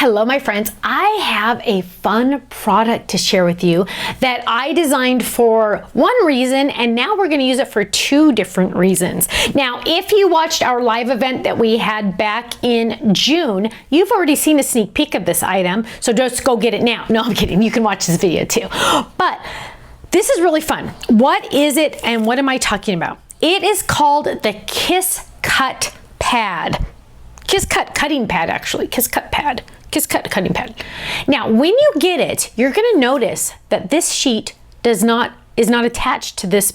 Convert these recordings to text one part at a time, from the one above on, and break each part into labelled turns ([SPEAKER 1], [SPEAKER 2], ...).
[SPEAKER 1] Hello, my friends. I have a fun product to share with you that I designed for one reason, and now we're going to use it for two different reasons. Now, if you watched our live event that we had back in June, you've already seen a sneak peek of this item, so just go get it now. No, I'm kidding. You can watch this video too. But this is really fun. What is it and what am I talking about? It is called the Kiss Cut Pad. Kiss Cut Cutting Pad, actually. Kiss Cut Pad. Kiss Cut Cutting Pad. Now, when you get it, you're going to notice that this sheet is not attached to this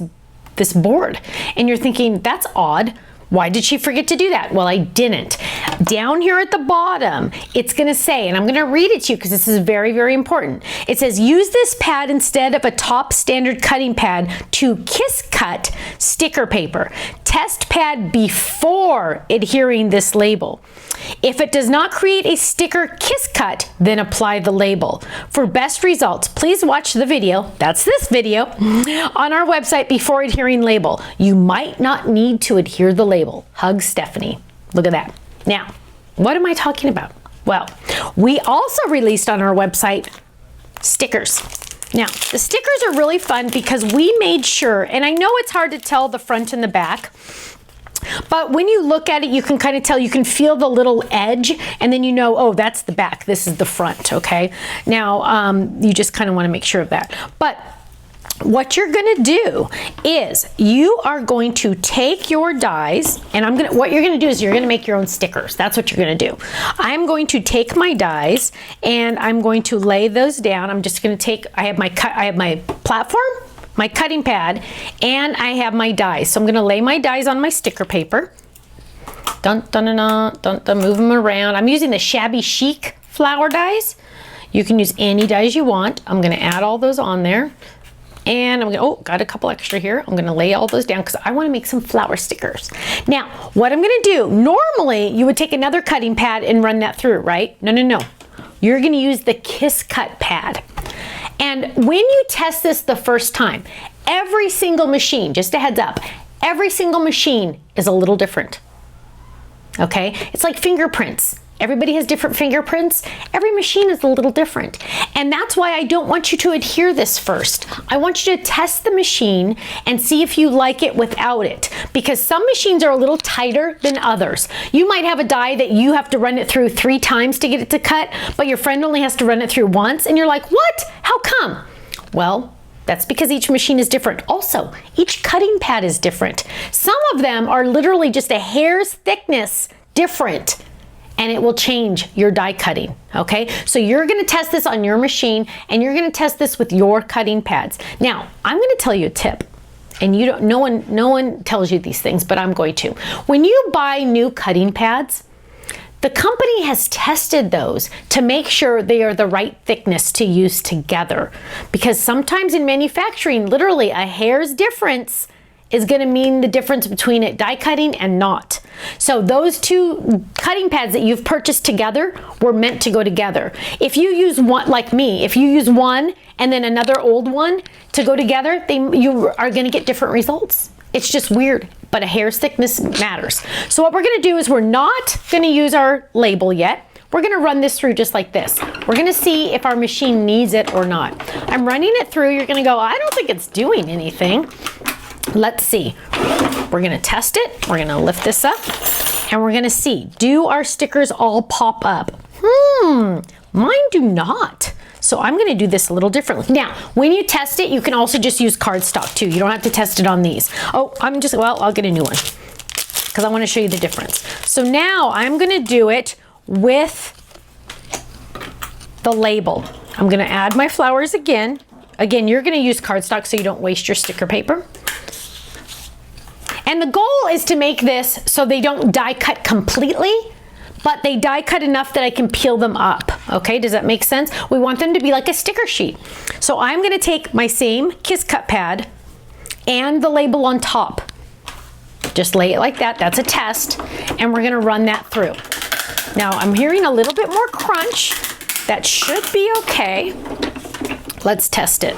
[SPEAKER 1] board. And you're thinking, that's odd. Why did she forget to do that? Well, I didn't. Down here at the bottom, it's going to say, and I'm going to read it to you because this is very, very important. It says, use this pad instead of a top standard cutting pad to kiss cut sticker paper. Test pad before adhering this label. If it does not create a sticker kiss cut, then apply the label. For best results, please watch the video, that's this video, on our website before adhering label. You might not need to adhere the label. Hug, Stephanie. Look at that. Now, what am I talking about? Well, we also released on our website stickers. Now, the stickers are really fun because we made sure, and I know it's hard to tell the front and the back, but when you look at it, you can kind of tell, you can feel the little edge, and then you know, oh, that's the back, this is the front, okay? Now, you just kind of want to make sure of that. But what you're going to do is you are going to take your dies, and what you're going to do is you're going to make your own stickers. That's what you're going to do. I'm going to take my dies, and I'm going to lay those down. I'm just going to take, I have my platform, my cutting pad, and I have my dies. So I'm going to lay my dies on my sticker paper. Dun, dun, dun, dun, dun, dun, move them around. I'm using the Shabby Chic flower dies. You can use any dies you want. I'm going to add all those on there. And I'm going to, oh, got a couple extra here. I'm going to lay all those down because I want to make some flower stickers. Now, what I'm going to do, normally you would take another cutting pad and run that through, right? No, no, no. You're going to use the Kiss Cut Pad. And when you test this the first time, every single machine, just a heads up, every single machine is a little different. Okay? It's like fingerprints. Everybody has different fingerprints. Every machine is a little different. And that's why I don't want you to adhere this first. I want you to test the machine and see if you like it without it. Because some machines are a little tighter than others. You might have a die that you have to run it through 3 times to get it to cut, but your friend only has to run it through once, and you're like, what? How come? Well, that's because each machine is different. Also, each cutting pad is different. Some of them are literally just a hair's thickness different, and it will change your die cutting, okay? So you're gonna test this on your machine, and you're gonna test this with your cutting pads. Now, I'm gonna tell you a tip, and no one tells you these things, but I'm going to. When you buy new cutting pads, the company has tested those to make sure they are the right thickness to use together. Because sometimes in manufacturing, literally a hair's difference is going to mean the difference between it die cutting and not. So those two cutting pads that you've purchased together were meant to go together. If you use one, like me, if you use one and then another old one to go together, you are going to get different results. It's just weird, but a hair's thickness matters. So what we're going to do is we're not going to use our label yet. We're going to run this through just like this. We're going to see if our machine needs it or not. I'm running it through. You're going to go, I don't think it's doing anything. Let's see. We're going to test it. We're going to lift this up and we're going to see, do our stickers all pop up? Mine do not. So I'm going to do this a little differently. Now, when you test it, you can also just use cardstock too. You don't have to test it on these. Oh, well, I'll get a new one because I want to show you the difference. So now I'm going to do it with the label. I'm going to add my flowers again. Again, you're going to use cardstock so you don't waste your sticker paper. And the goal is to make this so they don't die cut completely, but they die cut enough that I can peel them up. Okay, does that make sense? We want them to be like a sticker sheet. So I'm going to take my same Kiss Cut Pad and the label on top. Just lay it like that. That's a test. And we're going to run that through. Now I'm hearing a little bit more crunch. That should be okay. Let's test it.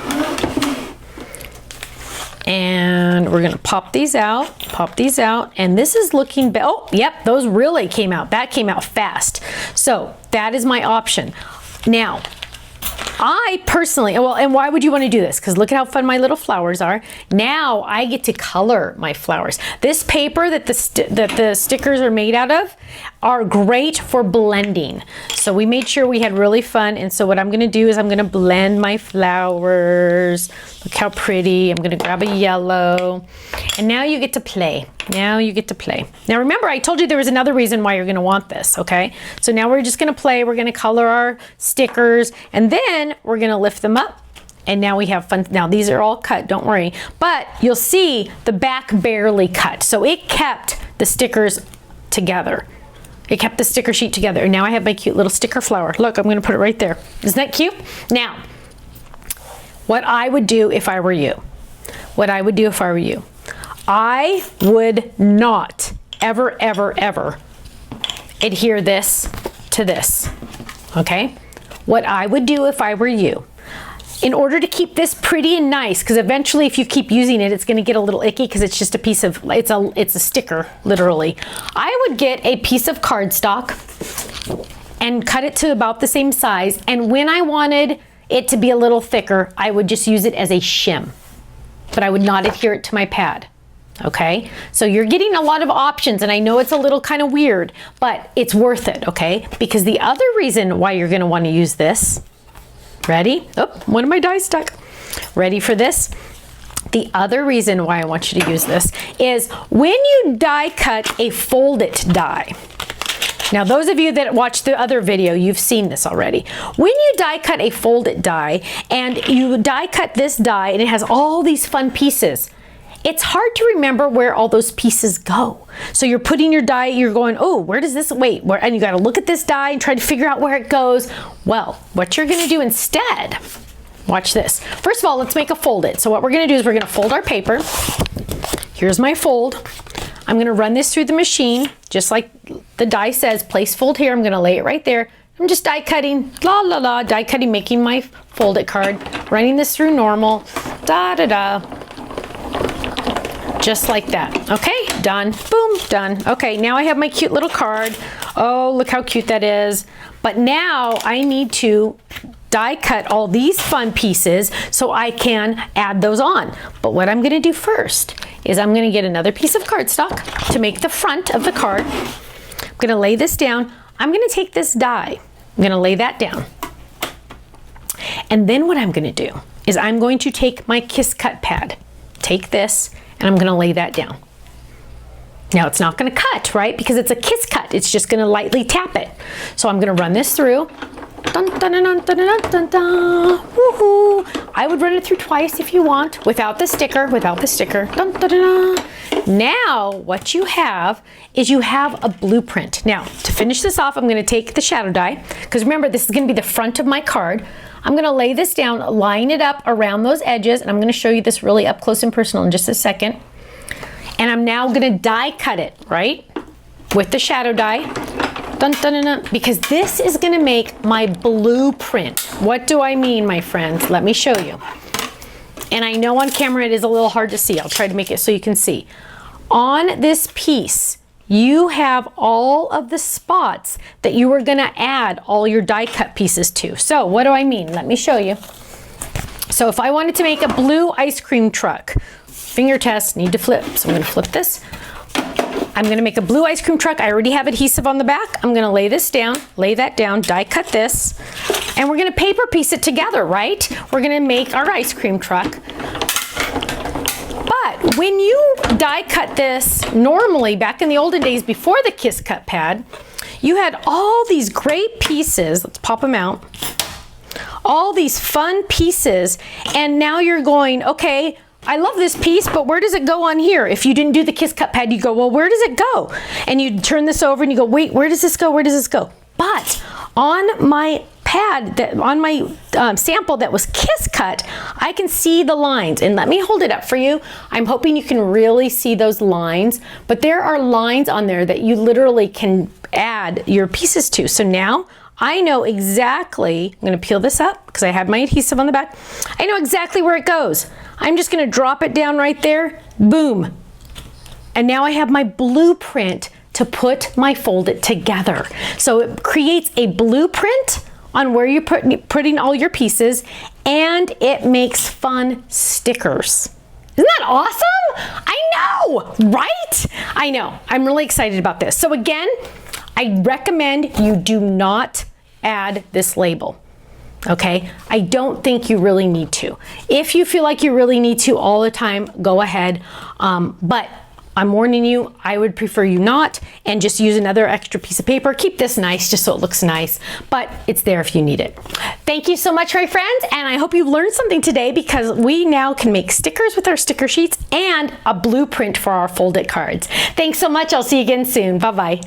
[SPEAKER 1] And we're gonna pop these out, and this is looking, oh, yep, those really came out. That came out fast. So that is my option. Now, I personally, well, and why would you want to do this? Because look at how fun my little flowers are. Now I get to color my flowers. This paper that the stickers are made out of are great for blending. So we made sure we had really fun. And so what I'm going to do is I'm going to blend my flowers. Look how pretty. I'm going to grab a yellow. And now you get to play. Now you get to play. Now remember, I told you there was another reason why you're going to want this, okay? So now we're just going to play. We're going to color our stickers, and then we're going to lift them up. And now we have fun. Now these are all cut, don't worry. But you'll see the back barely cut. So it kept the stickers together. It kept the sticker sheet together. And now I have my cute little sticker flower. Look, I'm going to put it right there. Isn't that cute? Now, what I would do if I were you, I would not ever, ever, ever adhere this to this, okay? What I would do if I were you, in order to keep this pretty and nice, because eventually if you keep using it, it's gonna get a little icky because it's just a piece of, it's a sticker, literally. I would get a piece of cardstock and cut it to about the same size, and when I wanted it to be a little thicker, I would just use it as a shim, but I would not adhere it to my pad. Okay, so you're getting a lot of options, and I know it's a little kind of weird, but it's worth it, okay? Because the other reason why you're gonna wanna use this, ready? Oh, one of my dies stuck. Ready for this? The other reason why I want you to use this is when you die cut a fold-it die. Now, those of you that watched the other video, you've seen this already. When you die cut a fold-it die, and you die cut this die, and it has all these fun pieces, it's hard to remember where all those pieces go. So you're putting your die, you're going, oh, where does this, wait, where, and you gotta look at this die and try to figure out where it goes. Well, what you're gonna do instead, watch this. First of all, let's make a fold it. So what we're gonna do is we're gonna fold our paper. Here's my fold. I'm gonna run this through the machine, just like the die says, place fold here. I'm gonna lay it right there. I'm just die cutting, la la la, die cutting, making my fold it card, running this through normal, da da da. Just like that. Okay, done. Boom, done. Okay, now I have my cute little card. Oh, look how cute that is. But now I need to die cut all these fun pieces so I can add those on. But what I'm gonna do first is I'm gonna get another piece of cardstock to make the front of the card. I'm gonna lay this down. I'm gonna take this die. I'm gonna lay that down. And then what I'm gonna do is I'm going to take my Kiss Cut pad, take this, and I'm gonna lay that down. Now it's not gonna cut, right? Because it's a kiss cut. It's just gonna lightly tap it. So I'm gonna run this through. Dun, dun, dun, dun, dun, dun, dun, dun. Woohoo! I would run it through twice if you want, without the sticker, Dun, dun, dun, dun. Now, what you have is you have a blueprint. Now, to finish this off, I'm gonna take the shadow die, because remember, this is gonna be the front of my card. I'm gonna lay this down, line it up around those edges, and I'm gonna show you this really up close and personal in just a second. And I'm now gonna die cut it, right? With the shadow die. Dun, dun, dun, dun, because this is gonna make my blueprint. What do I mean, my friends? Let me show you. And I know on camera it is a little hard to see. I'll try to make it so you can see. On this piece, you have all of the spots that you were gonna add all your die cut pieces to. So what do I mean? Let me show you. So if I wanted to make a blue ice cream truck, finger test, need to flip. So I'm gonna flip this. I'm gonna make a blue ice cream truck. I already have adhesive on the back. I'm gonna lay this down, lay that down, die cut this, and we're gonna paper piece it together, right? We're gonna make our ice cream truck. But when you die cut this, normally back in the olden days before the Kiss Cut pad, you had all these great pieces, let's pop them out, all these fun pieces, and now you're going, okay, I love this piece, but where does it go on here? If you didn't do the Kiss Cut pad, you go, well, where does it go? And you turn this over and you go, wait, where does this go? Where does this go? But on my pad, on my sample that was Kiss Cut, I can see the lines. And let me hold it up for you. I'm hoping you can really see those lines, but there are lines on there that you literally can add your pieces to. So now I know exactly, I'm gonna peel this up because I have my adhesive on the back. I know exactly where it goes. I'm just gonna drop it down right there, boom. And now I have my blueprint to put my fold it together. So it creates a blueprint on where you're putting all your pieces, and it makes fun stickers. Isn't that awesome? I know, right? I know, I'm really excited about this. So again, I recommend you do not add this label, okay? I don't think you really need to. If you feel like you really need to all the time, go ahead, but I'm warning you, I would prefer you not, and just use another extra piece of paper. Keep this nice just so it looks nice, but it's there if you need it. Thank you so much, my friends, and I hope you learned something today because we now can make stickers with our sticker sheets and a blueprint for our fold-it cards. Thanks so much. I'll see you again soon. Bye-bye.